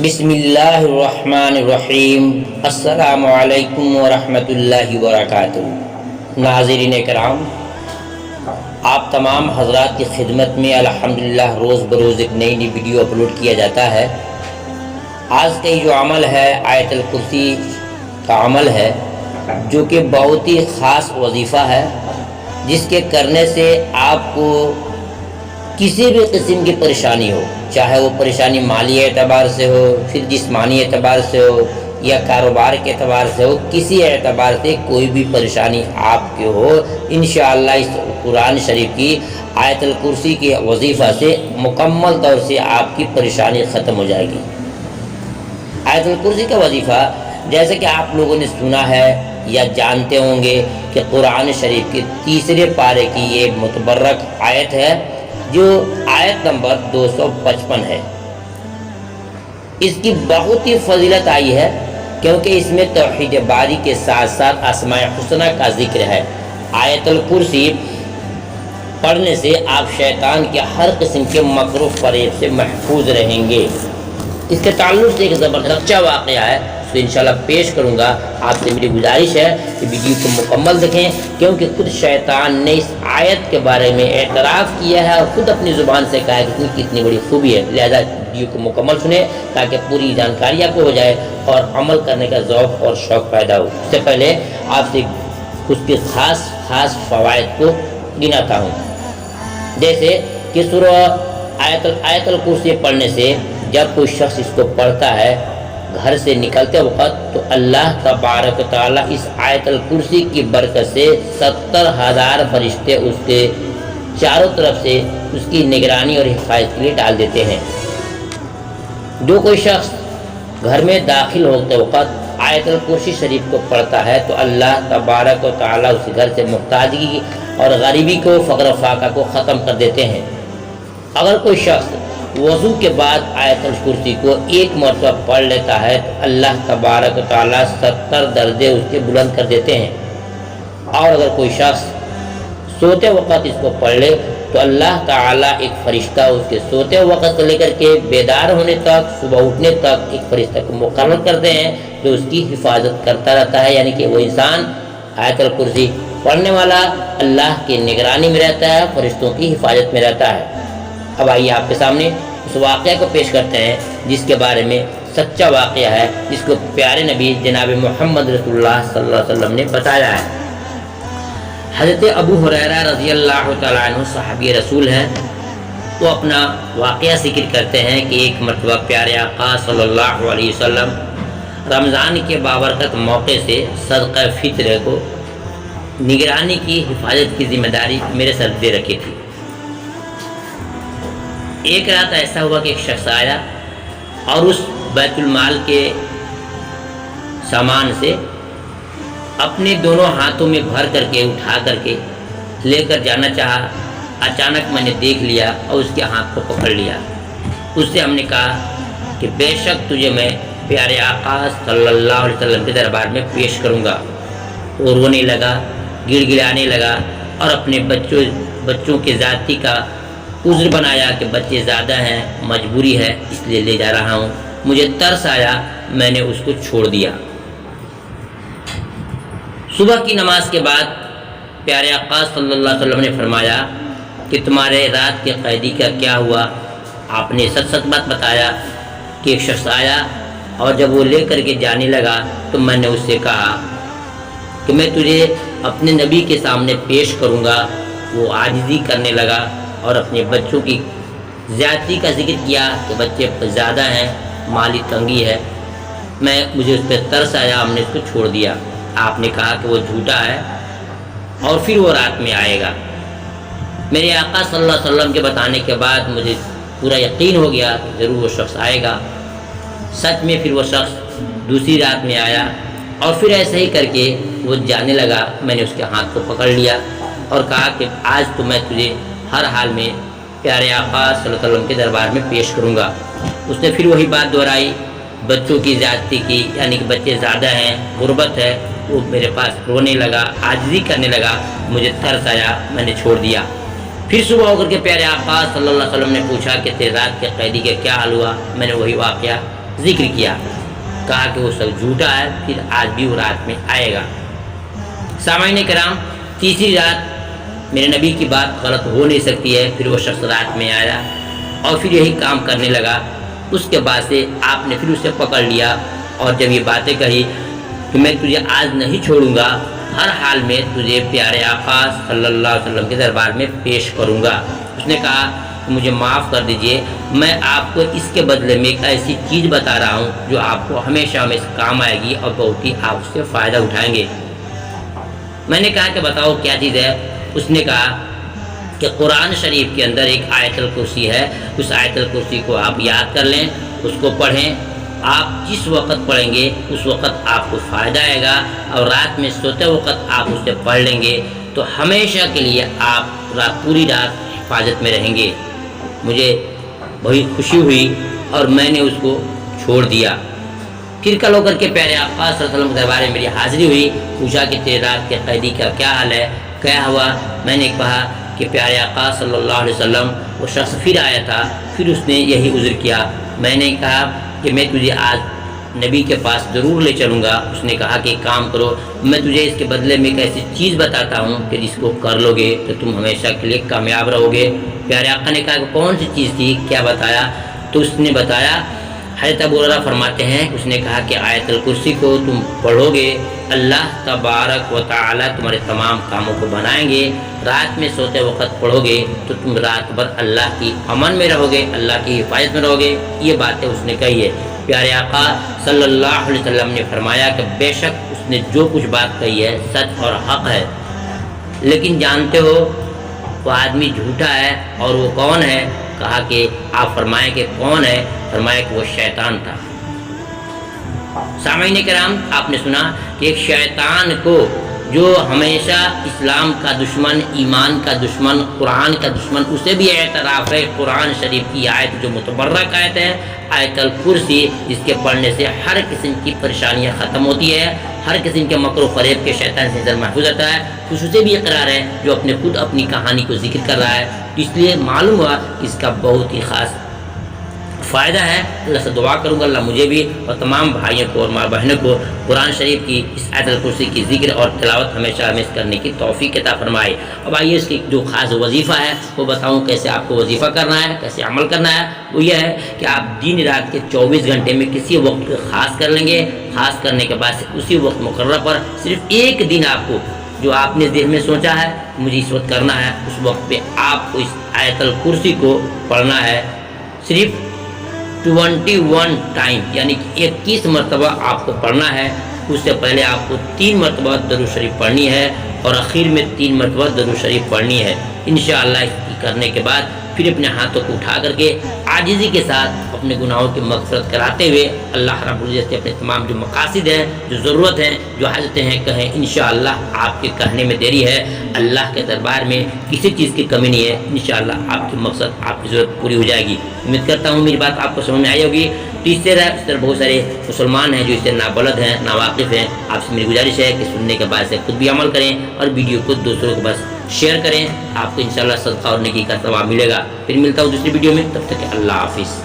بسم اللہ الرحمن الرحیم۔ السلام علیکم ورحمۃ اللہ وبرکاتہ۔ ناظرین کرام، آپ تمام حضرات کی خدمت میں الحمدللہ روز بروز ایک نئی ویڈیو اپلوڈ کیا جاتا ہے۔ آج کا جو عمل ہے آیت الکرسی کا عمل ہے، جو کہ بہت ہی خاص وظیفہ ہے، جس کے کرنے سے آپ کو کسی بھی قسم کی پریشانی ہو، چاہے وہ پریشانی مالی اعتبار سے ہو، پھر جسمانی اعتبار سے ہو یا کاروبار کے اعتبار سے ہو، کسی اعتبار سے کوئی بھی پریشانی آپ کے ہو، انشاءاللہ اس قرآن شریف کی آیت الکرسی کے وظیفہ سے مکمل طور سے آپ کی پریشانی ختم ہو جائے گی۔ آیت الکرسی کا وظیفہ جیسے کہ آپ لوگوں نے سنا ہے یا جانتے ہوں گے کہ قرآن شریف کے تیسرے پارے کی یہ متبرک آیت ہے، جو آیت نمبر 255 ہے۔ اس کی بہت ہی فضیلت آئی ہے، کیونکہ اس میں توحید باری کے ساتھ ساتھ اسماء الحسنی کا ذکر ہے۔ آیت الکرسی پڑھنے سے آپ شیطان کے ہر قسم کے مکر و فریب سے محفوظ رہیں گے۔ اس کے تعلق سے ایک زبردست واقعہ ہے، تو انشاءاللہ پیش کروں گا۔ آپ سے میری گزارش ہے کہ ویڈیو کو مکمل دیکھیں، کیونکہ خود شیطان نے اس آیت کے بارے میں اعتراف کیا ہے اور خود اپنی زبان سے کہا ہے کہ اس کی کتنی بڑی خوبی ہے۔ لہذا ویڈیو کو مکمل سنیں تاکہ پوری جانکاری آپ کو ہو جائے اور عمل کرنے کا ذوق اور شوق پیدا ہو۔ اس سے پہلے آپ سے اس کے خاص فوائد کو گناتا ہوں، جیسے کہ سورہ آیت الکرسی پڑھنے سے جب کوئی شخص اس کو پڑھتا ہے گھر سے نکلتے وقت، تو اللہ تبارک و تعالیٰ اس آیت الکرسی کی برکت سے 70,000 فرشتے اس کے چاروں طرف سے اس کی نگرانی اور حفاظت کے لیے ڈال دیتے ہیں۔ جو کوئی شخص گھر میں داخل ہوتے وقت آیت الکرسی شریف کو پڑھتا ہے تو اللہ تبارک و تعالیٰ اس گھر سے محتاجی اور غریبی کو، فقر و فاقہ کو ختم کر دیتے ہیں۔ اگر کوئی شخص وضو کے بعد آیت الکرسی کو ایک مرتبہ پڑھ لیتا ہے تو اللہ تبارک و تعالیٰ 70 درجے اس کے بلند کر دیتے ہیں۔ اور اگر کوئی شخص سوتے وقت اس کو پڑھ لے تو اللہ تعالیٰ ایک فرشتہ اس کے سوتے وقت سے لے کر کے بیدار ہونے تک، صبح اٹھنے تک ایک فرشتہ کو مقرر کرتے ہیں جو اس کی حفاظت کرتا رہتا ہے، یعنی کہ وہ انسان آیت الکرسی پڑھنے والا اللہ کی نگرانی میں رہتا ہے، فرشتوں کی حفاظت میں رہتا ہے۔ اب آئیے آپ کے سامنے اس واقعہ کو پیش کرتے ہیں، جس کے بارے میں سچا واقعہ ہے، جس کو پیارے نبی جناب محمد رسول اللہ صلی اللہ علیہ وسلم نے بتایا ہے۔ حضرت ابو ہریرہ رضی اللہ تعالیٰ عنہ صحابی رسول ہیں، وہ اپنا واقعہ ذکر کرتے ہیں کہ ایک مرتبہ پیارے آقا صلی اللہ علیہ وسلم رمضان کے بابرکت موقع سے صدقہ فطر کو نگرانی کی، حفاظت کی ذمہ داری میرے سر دے رکھی تھی۔ ایک رات ایسا ہوا کہ ایک شخص آیا اور اس بیت المال کے سامان سے اپنے دونوں ہاتھوں میں بھر کر کے، اٹھا کر کے لے کر جانا چاہا۔ اچانک میں نے دیکھ لیا اور اس کے ہاتھ کو پکڑ لیا۔ اس سے ہم نے کہا کہ بے شک تجھے میں پیارے آقا صلی اللہ علیہ وسلم کے دربار میں پیش کروں گا۔ وہ رونے لگا، گڑ گڑانے لگا اور اپنے بچوں کے ذاتی کا عذر بنایا کہ بچے زیادہ ہیں، مجبوری ہے، اس لیے لے جا رہا ہوں۔ مجھے ترس آیا، میں نے اس کو چھوڑ دیا۔ صبح کی نماز کے بعد پیارے آقا صلی اللہ علیہ وسلم نے فرمایا کہ تمہارے رات کے قیدی کا کیا ہوا؟ آپ نے سچ بات بتایا کہ ایک شخص آیا اور جب وہ لے کر کے جانے لگا تو میں نے اس سے کہا کہ میں تجھے اپنے نبی کے سامنے پیش کروں گا۔ وہ عاجزی کرنے لگا اور اپنے بچوں کی زیادتی کا ذکر کیا کہ بچے زیادہ ہیں، مالی تنگی ہے۔ مجھے اس پہ ترس آیا، ہم نے اس کو چھوڑ دیا۔ آپ نے کہا کہ وہ جھوٹا ہے اور پھر وہ رات میں آئے گا۔ میرے آقا صلی اللہ علیہ وسلم کے بتانے کے بعد مجھے پورا یقین ہو گیا کہ ضرور وہ شخص آئے گا۔ سچ میں پھر وہ شخص دوسری رات میں آیا اور پھر ایسے ہی کر کے وہ جانے لگا۔ میں نے اس کے ہاتھ کو پکڑ لیا اور کہا کہ آج تو میں تجھے ہر حال میں پیارے آقا صلی اللہ علیہ وسلم کے دربار میں پیش کروں گا۔ اس نے پھر وہی بات دہرائی، بچوں کی زیادتی کی، یعنی کہ بچے زیادہ ہیں، غربت ہے۔ وہ میرے پاس رونے لگا، عاجزی کرنے لگا، مجھے ترس آیا، میں نے چھوڑ دیا۔ پھر صبح ہو کر کے پیارے آقا صلی اللہ علیہ وسلم نے پوچھا کہ تیرے رات کے قیدی کا کیا حال ہوا؟ میں نے وہی واقعہ ذکر کیا، کہا کہ وہ سب جھوٹا ہے، پھر آج بھی وہ رات میں آئے گا۔ سامعین کرام، تیسری رات میرے نبی کی بات غلط ہو نہیں سکتی ہے، پھر وہ شخص رات میں آیا اور پھر یہی کام کرنے لگا۔ اس کے بعد سے آپ نے پھر اسے پکڑ لیا اور جب یہ باتیں کہی کہ میں تجھے آج نہیں چھوڑوں گا، ہر حال میں تجھے پیارے آقا صلی اللہ علیہ وسلم کے دربار میں پیش کروں گا۔ اس نے کہا کہ مجھے معاف کر دیجئے، میں آپ کو اس کے بدلے میں ایک ایسی چیز بتا رہا ہوں جو آپ کو ہمیشہ ہمیشہ کام آئے گی اور بہت ہی آپ اس سے فائدہ اٹھائیں گے۔ میں نے کہا کہ بتاؤ کیا چیز ہے؟ اس نے کہا کہ قرآن شریف کے اندر ایک آیت الکرسی ہے، اس آیت الکرسی کو آپ یاد کر لیں، اس کو پڑھیں، آپ جس وقت پڑھیں گے اس وقت آپ کو فائدہ آئے گا، اور رات میں سوتے وقت آپ اسے پڑھ لیں گے تو ہمیشہ کے لیے آپ پوری رات حفاظت میں رہیں گے۔ مجھے بہت خوشی ہوئی اور میں نے اس کو چھوڑ دیا۔ پھر کل ہو کر کے پیارے آقا صلی اللہ علیہ وسلم کے دربار میں میری حاضری ہوئی، پوچھا کہ تیرے رات کے قیدی کا کیا حال ہے، کیا ہوا؟ میں نے کہا کہ پیارے آقا صلی اللہ علیہ وسلم وہ شخص پھر آیا تھا، پھر اس نے یہی عذر کیا۔ میں نے کہا کہ میں تجھے آج نبی کے پاس ضرور لے چلوں گا۔ اس نے کہا کہ ایک کام کرو، میں تجھے اس کے بدلے میں ایک ایسی چیز بتاتا ہوں کہ جس کو کر لو گے تو تم ہمیشہ کے لیے کامیاب رہو گے۔ پیارے آقا نے کہا کہ کون سی چیز تھی، کیا بتایا؟ تو اس نے بتایا، حضرت ابو ہریرہ فرماتے ہیں، اس نے کہا کہ آیت الکرسی کو تم پڑھو گے، اللہ تبارک و تعالی تمہارے تمام کاموں کو بنائیں گے، رات میں سوتے وقت پڑھو گے تو تم رات بھر اللہ کی امن میں رہو گے، اللہ کی حفاظت میں رہو گے۔ یہ باتیں اس نے کہی ہے۔ پیارے آقا صلی اللہ علیہ وسلم نے فرمایا کہ بے شک اس نے جو کچھ بات کہی ہے سچ اور حق ہے، لیکن جانتے ہو وہ آدمی جھوٹا ہے، اور وہ کون ہے؟ کہا کہ آپ فرمائیں کہ کون ہے؟ فرمایا کہ وہ شیطان تھا۔ سامعین کرام، آپ نے سنا کہ ایک شیطان کو جو ہمیشہ اسلام کا دشمن، ایمان کا دشمن، قرآن کا دشمن، اسے بھی اعتراف ہے قرآن شریف کی آیت جو متبرک آیت ہے، آیت الکرسی، جس کے پڑھنے سے ہر قسم کی پریشانیاں ختم ہوتی ہے، ہر قسم کے مکر و فریب کے شیطان سے محفوظ رہتا ہے۔ کچھ اسے بھی اقرار ہے جو اپنی کہانی کو ذکر کر رہا ہے، اس لیے معلوم ہوا کہ اس کا بہت ہی خاص فائدہ ہے۔ اللہ سے دعا کروں گا اللہ مجھے بھی اور تمام بھائیوں کو اور ماں بہنوں کو قرآن شریف کی اس آیت الکرسی کی ذکر اور تلاوت ہمیشہ ہمیشہ کرنے کی توفیق عطا فرمائے۔ اب آئیے اس کی جو خاص وظیفہ ہے وہ بتاؤں، کیسے آپ کو وظیفہ کرنا ہے، کیسے عمل کرنا ہے۔ وہ یہ ہے کہ آپ دن رات کے 24 گھنٹے میں کسی وقت خاص کر لیں گے، خاص کرنے کے بعد اسی وقت مقررہ پر صرف ایک دن آپ کو جو آپ نے ذہن میں سوچا ہے مجھے اس وقت کرنا ہے، اس وقت پہ آپ کو اس آیت الکرسی کو پڑھنا ہے، صرف 21 ٹائم، یعنی کہ 21 مرتبہ آپ کو پڑھنا ہے۔ اس سے پہلے آپ کو 3 مرتبہ درود شریف پڑھنی ہے اور آخر میں 3 مرتبہ درود شریف پڑھنی ہے۔ انشاءاللہ اس کی کرنے کے بعد پھر اپنے ہاتھوں کو اٹھا کر کے عاجزی کے ساتھ اپنے گناہوں کی مغفرت کراتے ہوئے اللہ رب العزت سے اپنے تمام جو مقاصد ہیں، جو ضرورت ہیں، جو حاجتیں ہیں کہیں۔ انشاءاللہ آپ کے کہنے میں دیری ہے، اللہ کے دربار میں کسی چیز کی کمی نہیں ہے، انشاءاللہ آپ کی مقصد، آپ کی ضرورت پوری ہو جائے گی۔ امید کرتا ہوں میری بات آپ کو سمجھ میں آئی ہوگی۔ اس طرح بہت سارے مسلمان ہیں جو اس سے نابلد ہیں، ناواقف ہیں، آپ سے میری گزارش ہے کہ سننے کے بعد سے خود بھی عمل کریں اور ویڈیو کو دوسروں کو بس شیئر کریں، آپ کو انشاءاللہ صدقہ اور نیکی کا ثواب ملے گا۔ پھر ملتا ہوں دوسری ویڈیو میں، تب تک اللہ حافظ۔